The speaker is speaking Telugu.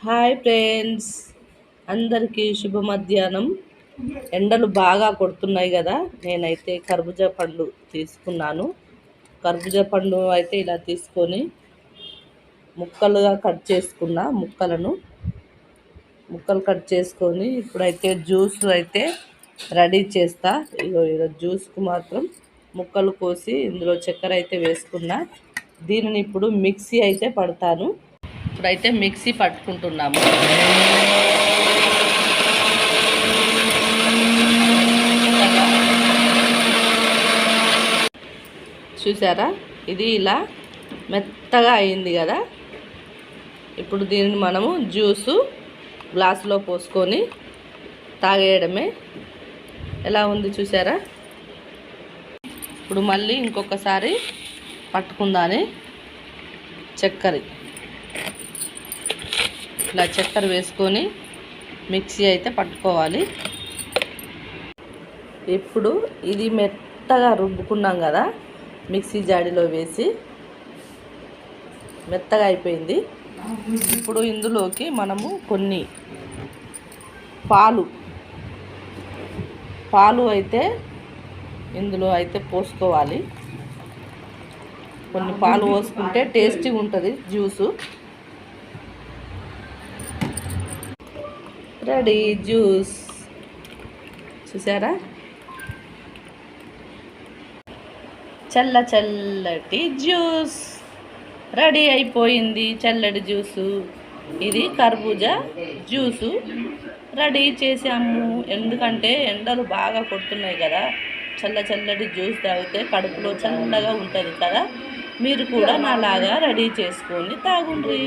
హాయ్ ఫ్రెండ్స్, అందరికీ శుభ మధ్యాహ్నం. ఎండలు బాగా కొడుతున్నాయి కదా. నేనైతే కర్బూజా పండు తీసుకున్నాను. కర్బూజా పండు అయితే ఇలా తీసుకొని ముక్కలుగా కట్ చేసుకున్నా. ముక్కలు కట్ చేసుకొని ఇప్పుడైతే జ్యూస్ అయితే రెడీ చేస్తా. ఈరోజు జ్యూస్కు మాత్రం ముక్కలు కోసి ఇందులో చక్కెర అయితే వేసుకున్నా. దీనిని ఇప్పుడు మిక్సీ అయితే పడతాను. ఇప్పుడైతే మిక్సీ పట్టుకుంటున్నాము. చూసారా, ఇది ఇలా మెత్తగా అయింది కదా. ఇప్పుడు దీనిని మనము జ్యూసు గ్లాసులో పోసుకొని తాగేయడమే. ఎలా ఉంది చూసారా. ఇప్పుడు మళ్ళీ ఇంకొకసారి పట్టుకుందాని చక్కెర, ఇలా చక్కెర వేసుకొని మిక్సీ అయితే పట్టుకోవాలి. ఇప్పుడు ఇది మెత్తగా రుబ్బుకున్నాం కదా, మిక్సీ జాడీలో వేసి మెత్తగా అయిపోయింది. ఇప్పుడు ఇందులోకి మనము కొన్ని పాలు అయితే ఇందులో అయితే పోసుకోవాలి. కొన్ని పాలు పోసుకుంటే టేస్టీగా ఉంటుంది జ్యూసు. Ready juice. చూసారా, చల్లటి జ్యూస్ రెడీ అయిపోయింది. చల్లటి జ్యూసు, ఇది కర్బూజా జ్యూసు రెడీ చేసాము. ఎందుకంటే ఎండలు బాగా కొడుతున్నాయి కదా. చల్లటి జ్యూస్ తాగితే కడుపులో చల్లగా ఉంటుంది కదా. మీరు కూడా నాలాగా రెడీ చేసుకొని తాగుండ్రి.